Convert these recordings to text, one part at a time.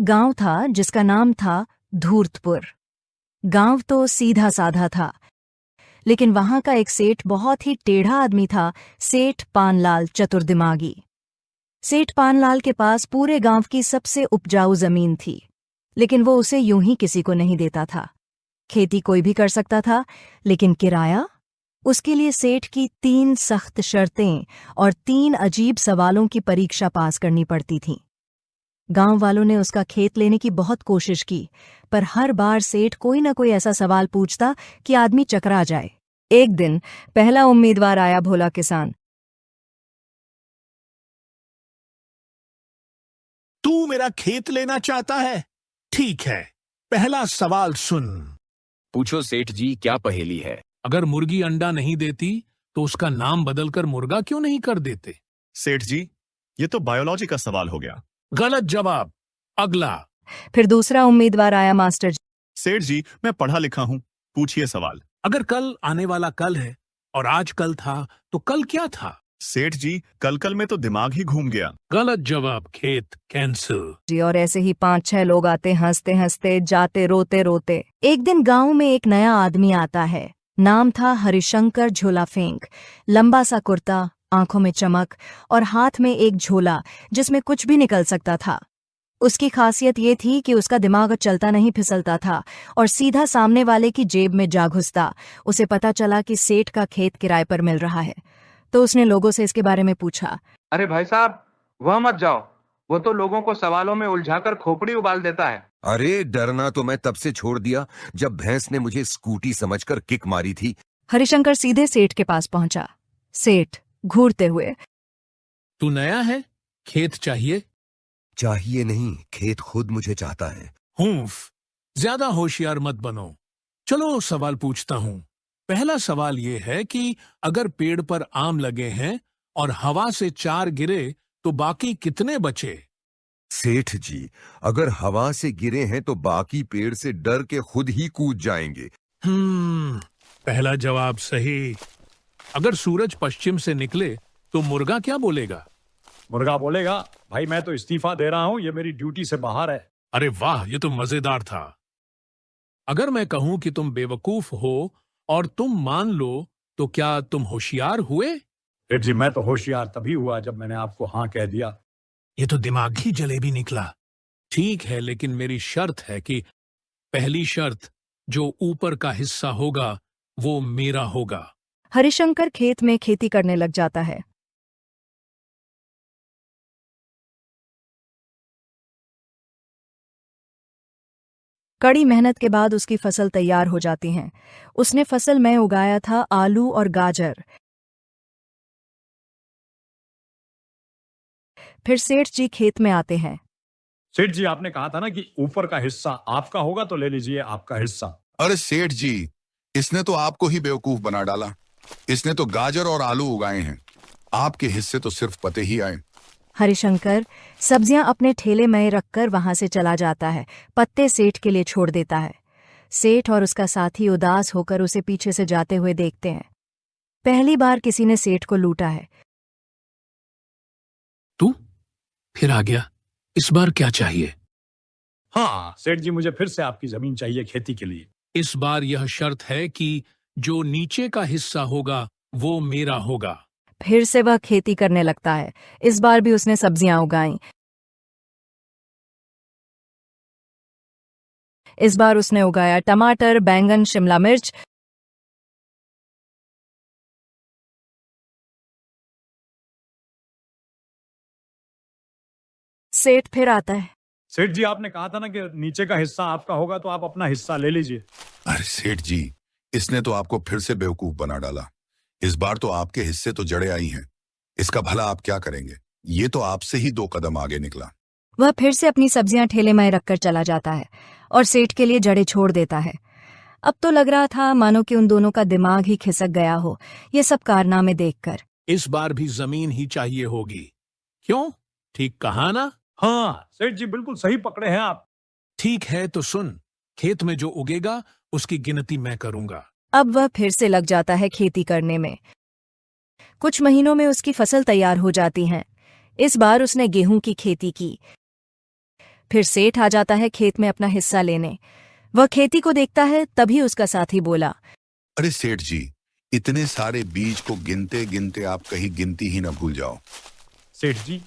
गांव था जिसका नाम था धूर्तपुर। गांव तो सीधा साधा था, लेकिन वहां का एक सेठ बहुत ही टेढ़ा आदमी था, सेठ पानलाल चतुर्दिमागी। सेठ पानलाल के पास पूरे गांव की सबसे उपजाऊ जमीन थी, लेकिन वो उसे यूं ही किसी को नहीं देता था। खेती कोई भी कर सकता था, लेकिन किराया? उसके लिए सेठ की 3 सख्त शर्तें और 3 अजीब सवालों की परीक्षा पास करनी पड़ती थीं। गांव वालों ने उसका खेत लेने की बहुत कोशिश की, पर हर बार सेठ कोई न कोई ऐसा सवाल पूछता कि आदमी चकरा जाए। एक दिन पहला उम्मीदवार आया, भोला किसान। तू मेरा खेत लेना चाहता है? ठीक है, पहला सवाल सुन। पूछो सेठ जी, क्या पहेली है? अगर मुर्गी अंडा नहीं देती तो उसका नाम बदलकर मुर्गा क्यों नहीं कर देते? सेठ जी, ये तो बायोलॉजी का सवाल हो गया। गलत जवाब। अगला। फिर दूसरा उम्मीदवार आया, मास्टर जी। सेठ जी, मैं पढ़ा लिखा हूँ, पूछिए सवाल। अगर कल आने वाला कल है और आज कल था, तो कल क्या था? सेठ जी, कल में तो दिमाग ही घूम गया। गलत जवाब, खेत कैंसिल। जी, और ऐसे ही 5-6 लोग आते, हंसते हंसते जाते, रोते रोते। एक दिन गांव में एक नया आदमी आता है। नाम था हरिशंकर झोला फेंक। लंबा सा कुर्ता, आंखों में चमक और हाथ में एक झोला जिसमें कुछ भी निकल सकता था। उसकी खासियत ये थी कि उसका दिमाग चलता नहीं फिसलता था और सीधा सामने वाले की जेब में जा घुसता। उसे पता चला कि सेठ का खेत किराए पर मिल रहा है, तो उसने लोगों से इसके बारे में पूछा। अरे भाई साहब, वह मत जाओ, वो तो लोगों को सवालों में उलझाकर खोपड़ी उबाल देता है। अरे डरना तो मैं तब से छोड़ दिया जब भैंस ने मुझे स्कूटी समझकर किक मारी थी। हरिशंकर सीधे सेठ के पास पहुंचा। सेठ घूरते हुए, तू नया है, खेत चाहिए? चाहिए नहीं, खेत खुद मुझे चाहता है। हूफ, ज्यादा होशियार मत बनो। चलो सवाल पूछता हूँ। पहला सवाल ये है कि अगर पेड़ पर आम लगे हैं और हवा से 4 गिरे तो बाकी कितने बचे? सेठ जी, अगर हवा से गिरे हैं तो बाकी पेड़ से डर के खुद ही कूद जाएंगे। पहला जवाब सही। अगर सूरज पश्चिम से निकले तो मुर्गा क्या बोलेगा? मुर्गा बोलेगा, भाई मैं तो इस्तीफा दे रहा हूं, ये मेरी ड्यूटी से बाहर है। अरे वाह, ये तो मजेदार था। अगर मैं कहूं कि तुम बेवकूफ हो और तुम मान लो, तो क्या तुम होशियार हुए? सेठ जी, मैं तो होशियार तभी हुआ जब मैंने आपको हाँ कह दिया। ये तो दिमागी जलेबी निकला। ठीक है, लेकिन मेरी शर्त है कि पहली शर्त, जो ऊपर का हिस्सा होगा वो मेरा होगा। हरिशंकर खेत में खेती करने लग जाता है। कड़ी मेहनत के बाद उसकी फसल तैयार हो जाती है। उसने फसल में उगाया था आलू और गाजर। फिर सेठ जी खेत में आते हैं। सेठ जी, आपने कहा था ना कि ऊपर का हिस्सा आपका होगा, तो ले लीजिए आपका हिस्सा। अरे सेठ जी, इसने तो आपको ही बेवकूफ बना डाला। इसने तो गाजर और आलू उगाए हैं, आपके हिस्से तो सिर्फ पते ही आए। हरिशंकर सब्जियां अपने ठेले में रखकर वहां से चला जाता है, पत्ते सेठ के लिए छोड़ देता है। सेठ और उसका साथी उदास होकर उसे पीछे से जाते हुए देखते हैं। पहली बार किसी ने सेठ को लूटा है। तू फिर आ गया, इस बार क्या चाहिए? हाँ सेठ जी, मुझे फिर से आपकी जमीन चाहिए खेती के लिए। इस बार यह शर्त है कि जो नीचे का हिस्सा होगा वो मेरा होगा। फिर से वह खेती करने लगता है। इस बार भी उसने सब्जियां उगाई। इस बार उसने उगाया टमाटर, बैंगन, शिमला मिर्च। सेठ फिर आता है। सेठ जी, आपने कहा था ना कि नीचे का हिस्सा आपका होगा, तो आप अपना हिस्सा ले लीजिए। अरे सेठ जी, इसने तो आपको फिर से बेवकूफ बना डाला। इस बार तो आपके हिस्से तो जड़ें आई हैं। इसका भला आप क्या करेंगे? ये तो आपसे ही 2 कदम आगे निकला। वह फिर से अपनी सब्जियां ठेले में रखकर चला जाता है और सेठ के लिए जड़ें छोड़ देता है। अब तो लग रहा था मानो कि उन दोनों का दिमाग ही खिसक गया हो, ये सब कारनामे देखकर। इस बार भी जमीन ही चाहिए होगी। क्यों? ठीक कहा ना? हाँ सेठ जी, बिल्कुल सही पकड़े हैं आप। ठीक है, तो सुन, खेत में जो उगेगा उसकी गिनती मैं करूंगा। अब वह फिर से लग जाता है खेती करने में। कुछ महीनों में उसकी फसल तैयार हो जाती है। इस बार उसने गेहूं की खेती की। फिर सेठ आ जाता है खेत में अपना हिस्सा लेने। वह खेती को देखता है, तभी उसका साथी बोला, अरे सेठ जी, इतने सारे बीज को गिनते गिनते आप कहीं गिनती ही ना भूल जाओ। सेठ जी,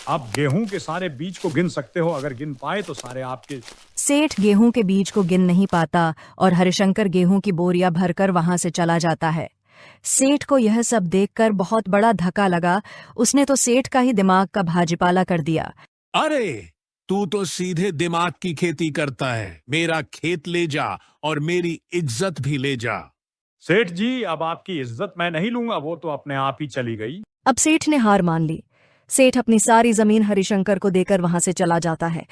आप गेहूं के सारे बीज को गिन सकते हो, अगर गिन पाए तो सारे आपके। सेठ गेहूं के बीज को गिन नहीं पाता और हरिशंकर गेहूं की बोरियां भरकर वहां से चला जाता है। सेठ को यह सब देखकर बहुत बड़ा धक्का लगा। उसने तो सेठ का ही दिमाग का भाजीपाला कर दिया। अरे तू तो सीधे दिमाग की खेती करता है। मेरा खेत ले जा और मेरी इज्जत भी ले जा। सेठ जी, अब आपकी इज्जत मैं नहीं लूंगा, वो तो अपने आप ही चली गई। अब सेठ ने हार मान ली। सेठ अपनी सारी जमीन हरिशंकर को देकर वहां से चला जाता है।